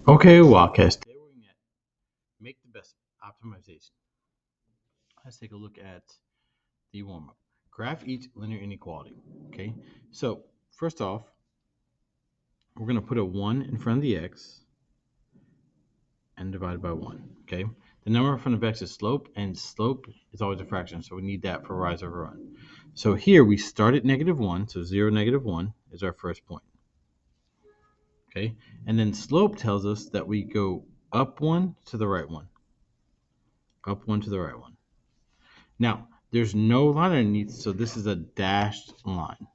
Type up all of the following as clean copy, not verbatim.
Okay, Wildcast. Today we're going to make the best optimization. Let's take a look at the warm-up. Graph each linear inequality. Okay, so first off, we're going to put a 1 in front of the x and divide by 1. Okay, the number in front of x is slope, and slope is always a fraction, so we need that for rise over run. So here we start at -1, so 0, -1 is our first point. Okay, and then slope tells us that we go up 1 to the right 1. Up 1 to the right 1. Now, there's no line underneath, so this is a dashed line.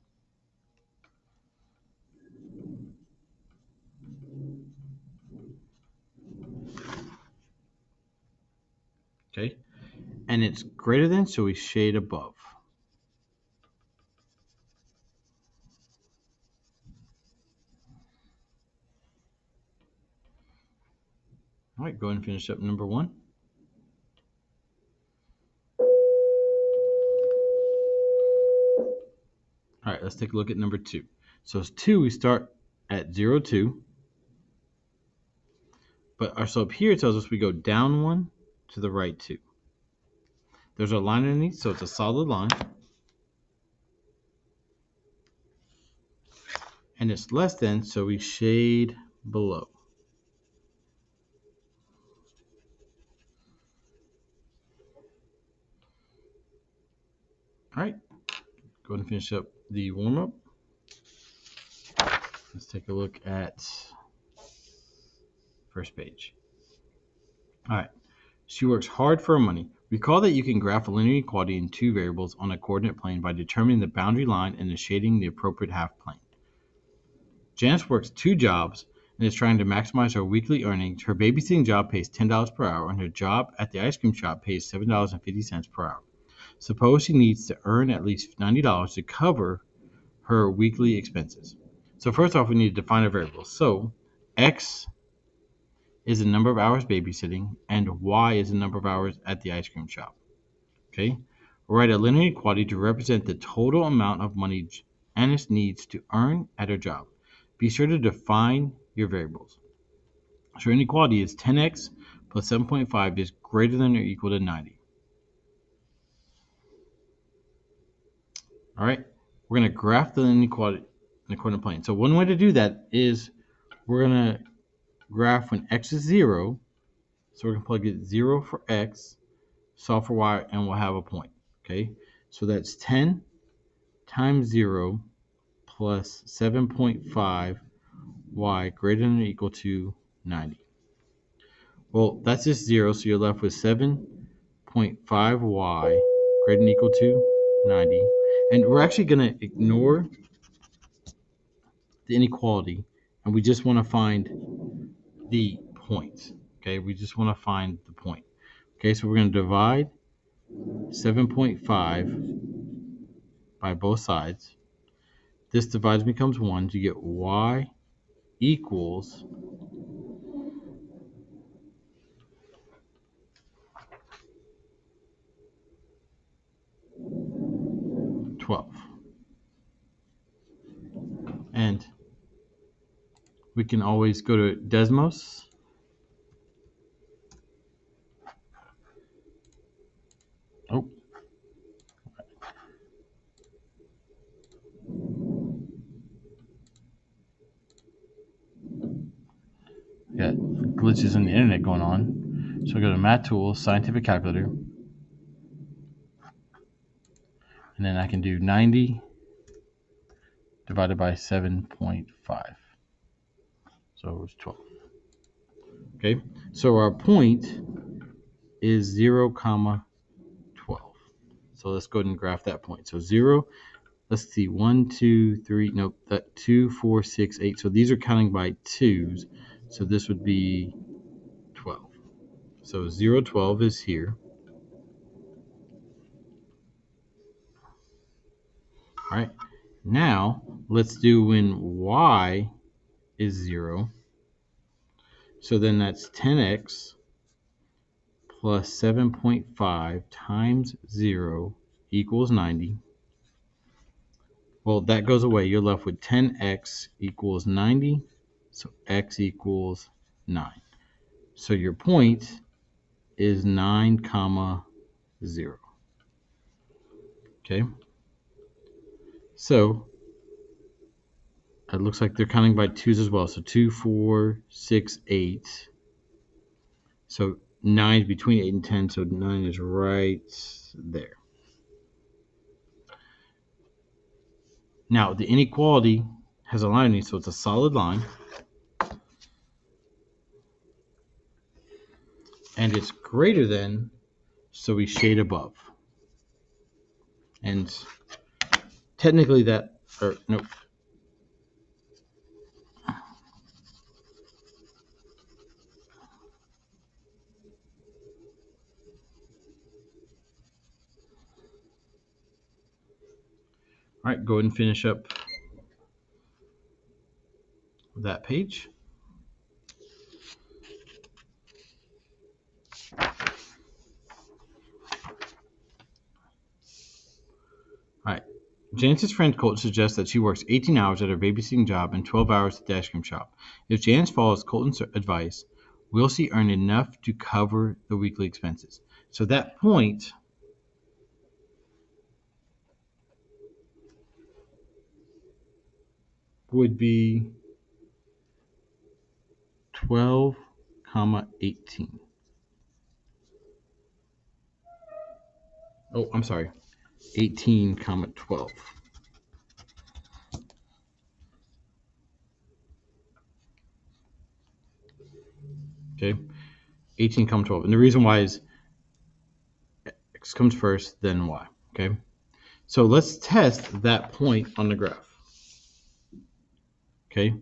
Okay, and it's greater than, so we shade above. All right, go ahead and finish up number 1. All right, let's take a look at number 2. So it's 2, we start at 0, 2. But our slope here tells us we go down 1 to the right 2. There's a line underneath, so it's a solid line. And it's less than, so we shade below. All right, go ahead and finish up the warm-up. Let's take a look at first page. All right. She works hard for her money. Recall that you can graph a linear inequality in two variables on a coordinate plane by determining the boundary line and then shading the appropriate half plane. Janice works 2 jobs and is trying to maximize her weekly earnings. Her babysitting job pays $10 per hour, and her job at the ice cream shop pays $7.50 per hour. Suppose she needs to earn at least $90 to cover her weekly expenses. So first off, we need to define a variable. So x is the number of hours babysitting, and y is the number of hours at the ice cream shop. Okay? We'll write a linear inequality to represent the total amount of money Janice needs to earn at her job. Be sure to define your variables. So inequality is 10x plus 7.5 is greater than or equal to 90. All right? We're going to graph the inequality in a coordinate plane. So one way to do that is we're going to graph when x is 0. So we're going to plug it 0 for x, solve for y, and we'll have a point. Okay? So that's 10 times 0 plus 7.5 y greater than or equal to 90. Well, that's just 0, so you're left with 7.5 y greater than or equal to 90. And we're actually going to ignore the inequality, and we just want to find the point. Okay, we just want to find the point. Okay, so we're going to divide 7.5 by both sides. This divides becomes 1 to get y equals 12. And we can always go to Desmos. Oh. Got glitches in the internet going on. So I go to Math Tools, Scientific Calculator. And then I can do 90 divided by 7.5. So it's 12. Okay, so our point is 0, 12. So let's go ahead and graph that point. So 0, let's see, 1, 2, 3, nope, that 2, 4, 6, 8. So these are counting by 2s. So this would be 12. So 0, 12 is here. All right, now let's do when y is 0. So then that's 10x plus 7.5 times 0 equals 90. Well, that goes away. You're left with 10x equals 90. So x equals 9. So your point is 9 comma 0. Okay, so it looks like they're counting by twos as well. So 2, 4, 6, 8. So 9 is between 8 and 10, so 9 is right there. Now, the inequality has a line underneath, so it's a solid line. And it's greater than, so we shade above. And technically that, or no. All right, go ahead and finish up that page. All right. Janice's friend Colton suggests that she works 18 hours at her babysitting job and 12 hours at the ice cream shop. If Janice follows Colton's advice, will she earn enough to cover the weekly expenses? So that point would be 12, 18. Oh, I'm sorry. 18, 12. Okay, 18, 12. And the reason why is X comes first, then Y. Okay, so let's test that point on the graph. Okay,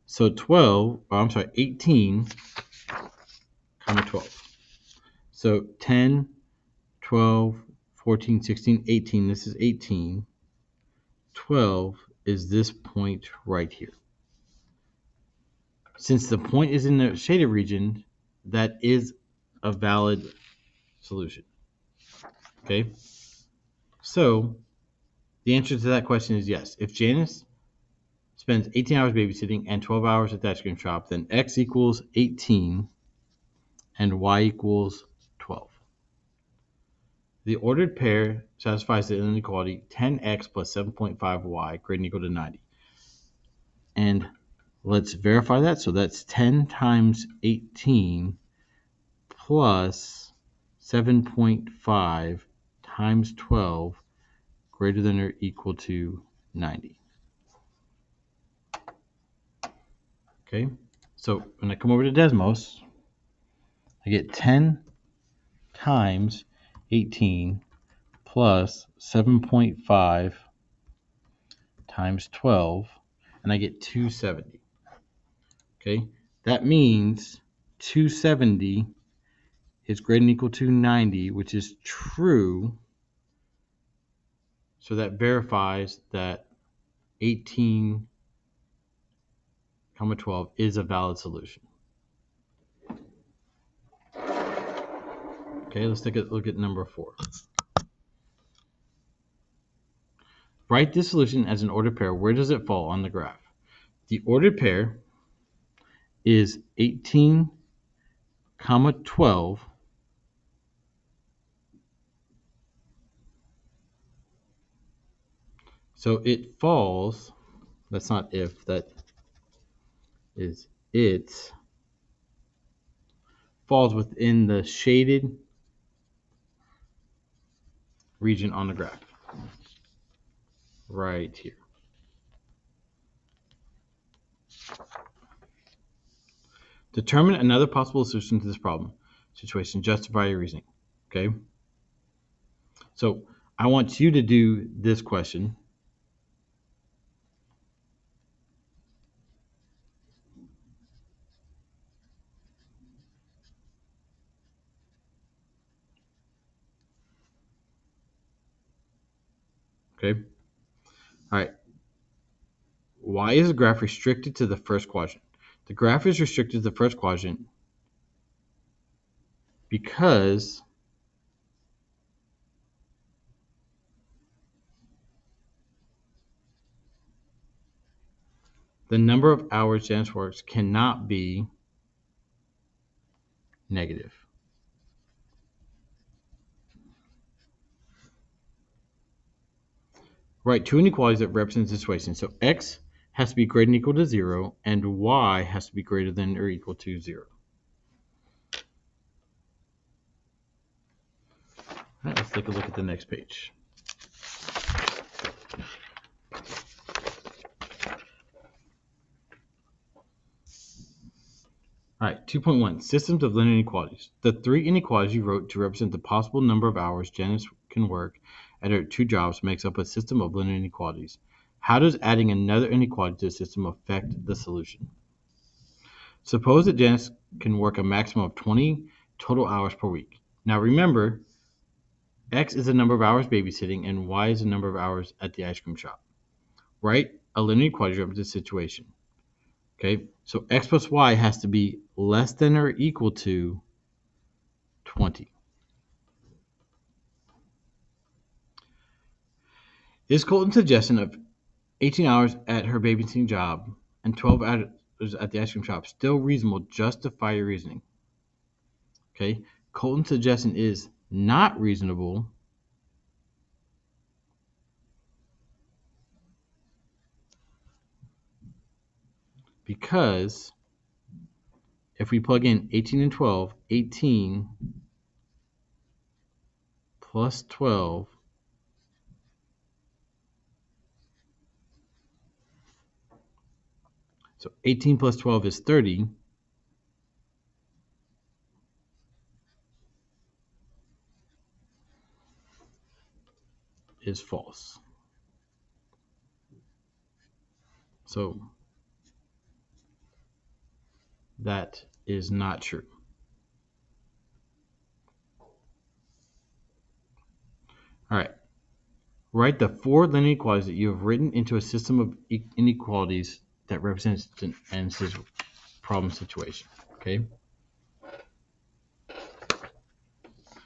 so 18, 12. So 10, 12, 14, 16, 18. This is 18. 12 is this point right here. Since the point is in the shaded region, that is a valid solution. Okay, so the answer to that question is yes. If Janice spends 18 hours babysitting and 12 hours at the ice cream shop, then X equals 18 and Y equals 12. The ordered pair satisfies the inequality 10x plus 7.5y greater than or equal to 90. And let's verify that. So that's 10 times 18 plus 7.5 times 12 greater than or equal to 90. Okay, so when I come over to Desmos, I get 10 times 18 plus 7.5 times 12, and I get 270. Okay, that means 270 is greater than or equal to 90, which is true. So that verifies that 18, 12 is a valid solution. Okay, let's take a look at number 4. Write this solution as an ordered pair. Where does it fall on the graph? The ordered pair is 18, 12. So it falls, that's not if, that is it, falls within the shaded region on the graph. Right here. Determine another possible solution to this problem situation. Justify your reasoning. Okay. So I want you to do this question. Okay. All right. Why is the graph restricted to the first quadrant? The graph is restricted to the first quadrant because the number of hours Janice works cannot be negative. Write two inequalities that represent the situation. So x has to be greater than or equal to 0, and y has to be greater than or equal to 0. All right, let's take a look at the next page. All right, 2.1, systems of linear inequalities. The three inequalities you wrote to represent the possible number of hours Janice can work at her two jobs makes up a system of linear inequalities. How does adding another inequality to the system affect the solution? Suppose that Janice can work a maximum of 20 total hours per week. Now remember, x is the number of hours babysitting and y is the number of hours at the ice cream shop. Write a linear equality to represent the situation. Okay, so x plus y has to be less than or equal to 20. Is Colton's suggestion of 18 hours at her babysitting job and 12 hours at the ice cream shop still reasonable? Justify your reasoning. Okay, Colton's suggestion is not reasonable because if we plug in 18 and 12, 18 plus 12 so 18 plus 12 is 30. Is false. So that is not true. All right. Write the four linear inequalities that you have written into a system of inequalities that represents Janice's problem situation. Okay.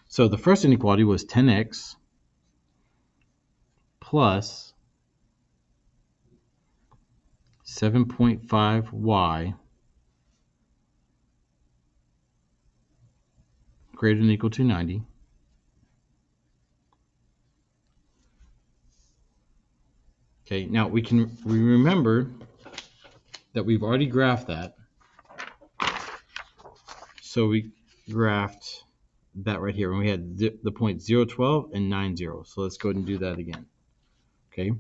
So the first inequality was 10x plus 7.5y greater than or equal to 90. Okay, now we remember that we've already graphed that. So we graphed that right here when we had the point 0, 12 and 9, 0. So let's go ahead and do that again. Okay,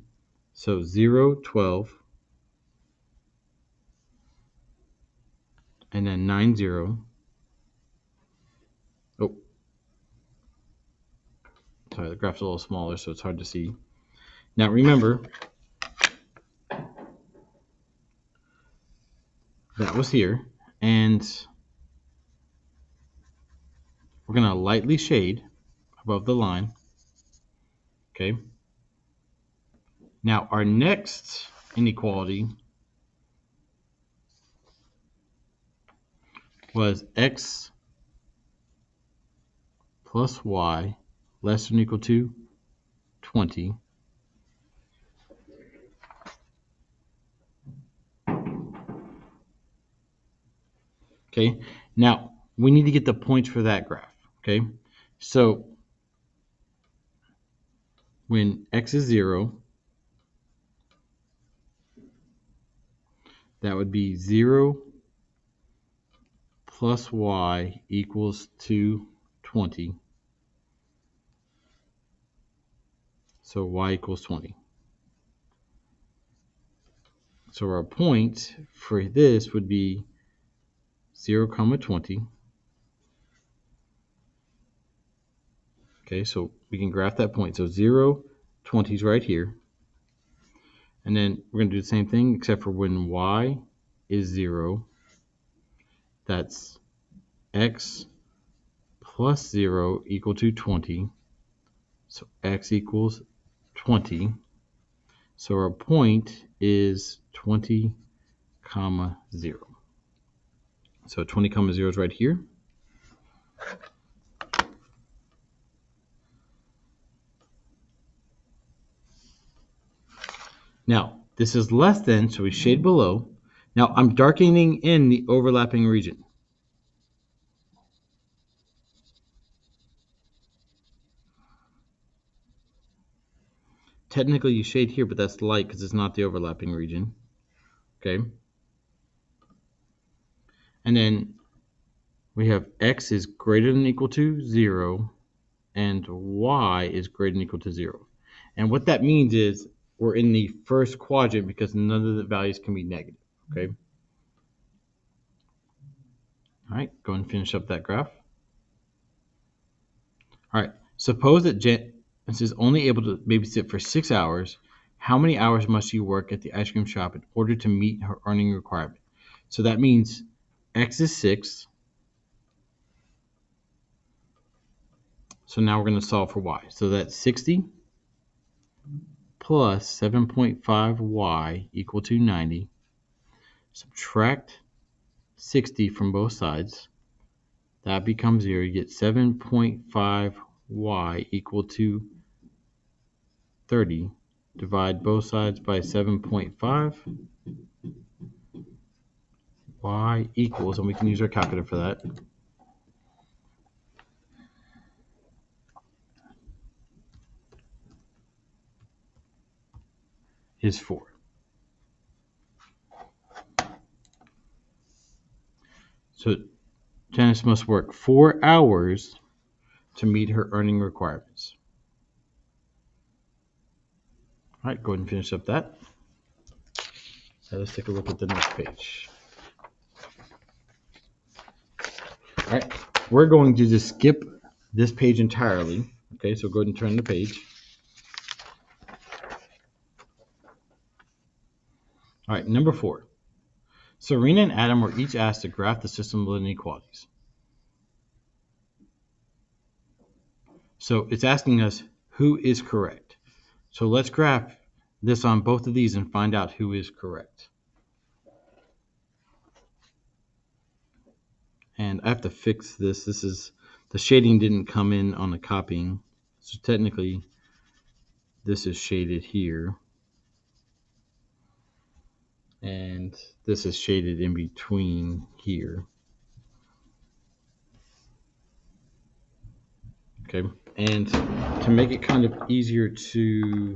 so 0, 12 and then 9, 0. Oh, sorry, the graph's a little smaller, so it's hard to see. Now remember, that was here, and we're going to lightly shade above the line. Okay. Now our next inequality was x plus y less than or equal to 20. Okay, now we need to get the points for that graph. Okay, so when x is 0, that would be 0 plus y equals to 20. So y equals 20. So our point for this would be 0, 20. Okay, so we can graph that point. So 0, 20 is right here. And then we're going to do the same thing, except for when y is 0, that's x plus 0 equal to 20. So x equals 20. So our point is 20, 0. So 20, 0 is right here. Now, this is less than, so we shade below. Now, I'm darkening in the overlapping region. technically you shade here, but that's light because it's not the overlapping region. Okay. And then we have x is greater than or equal to 0, and y is greater than or equal to 0. And what that means is we're in the first quadrant because none of the values can be negative. Okay. All right, go and finish up that graph. All right, suppose that Janice is only able to babysit for 6 hours. How many hours must she work at the ice cream shop in order to meet her earning requirement? So that means x is 6. So now we're going to solve for y. So that's 60 plus 7.5y equal to 90. Subtract 60 from both sides. That becomes 0. You get 7.5y equal to 30. Divide both sides by 7.5. Y equals, and we can use our calculator for that, is 4. So Janice must work 4 hours to meet her earning requirements. All right, go ahead and finish up that. Now let's take a look at the next page. All right, we're going to just skip this page entirely. Okay, so go ahead and turn the page. All right, number 4. Serena and Adam were each asked to graph the system of inequalities. So it's asking us who is correct. So let's graph this on both of these and find out who is correct. And I have to fix this. This is, the shading didn't come in on the copying. So technically this is shaded here. And this is shaded in between here. Okay. And to make it kind of easier to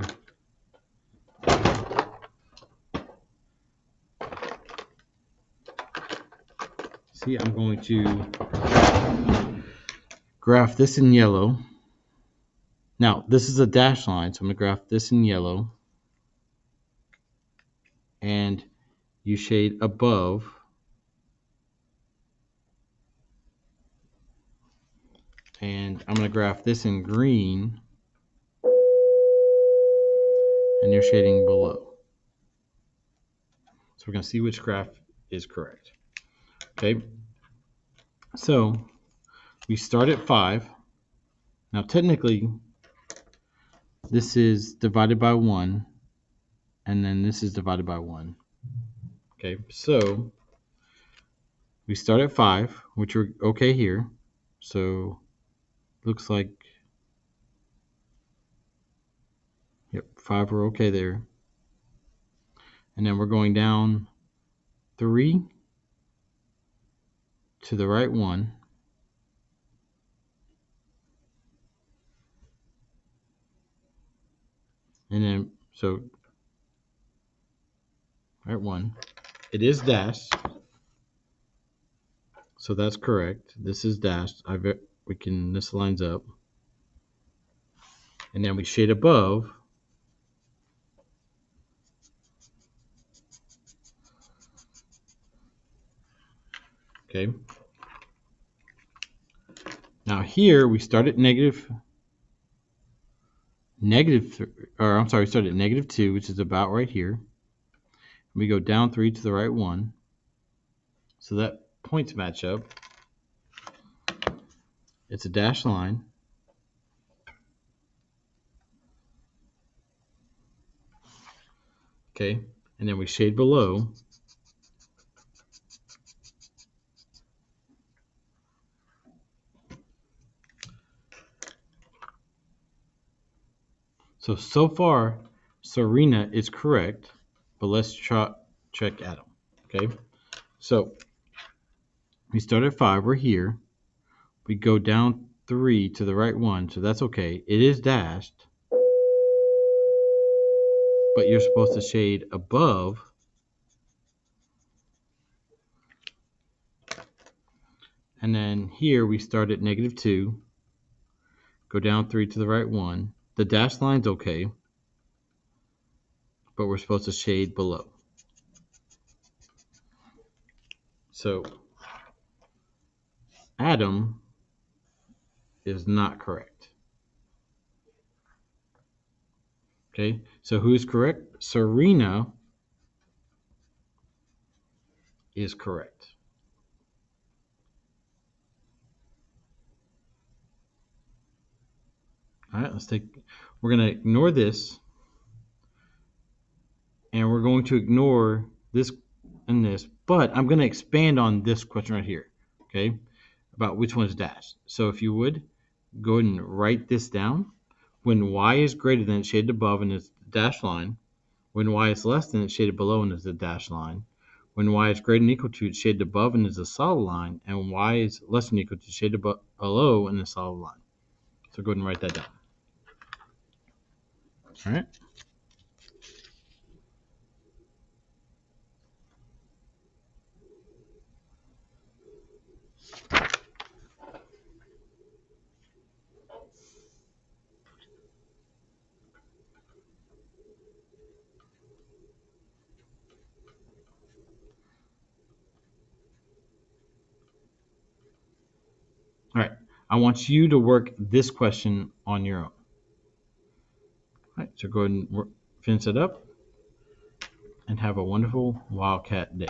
see, I'm going to graph this in yellow. Now, this is a dashed line, so I'm going to graph this in yellow. And you shade above. And I'm going to graph this in green. And you're shading below. So we're going to see which graph is correct. Okay. So we start at 5. Now, technically, this is divided by 1. And then this is divided by 1. Okay. So we start at 5, which are okay here. So looks like, yep, 5 are okay there. And then we're going down 3 to the right 1. And then, so, right 1. It is dashed. So that's correct. This is dashed. This lines up. And then we shade above. Okay. Now here we start at we start at -2, which is about right here. We go down 3 to the right 1. So that points match up. It's a dashed line. Okay. And then we shade below. So far, Serena is correct, but let's check Adam. Okay, so we start at 5. We're here. We go down 3 to the right 1, so that's okay. It is dashed. but you're supposed to shade above. And then here we start at -2, go down 3 to the right 1. The dashed line's okay, but we're supposed to shade below. So Adam is not correct. Okay, so who is correct? Serena is correct. All right, we're going to ignore this, and we're going to ignore this and this, but I'm going to expand on this question right here, okay, about which one is dashed. So if you would, go ahead and write this down. When y is greater than, it's shaded above and it's the dashed line. When y is less than, it's shaded below and is the dashed line. When y is greater than or equal to, it's shaded above and is a solid line. And when y is less than or equal to, it's shaded below and is a solid line. So go ahead and write that down. All right. All right. I want you to work this question on your own. All right. So go ahead and finish it up and have a wonderful Wildcat day.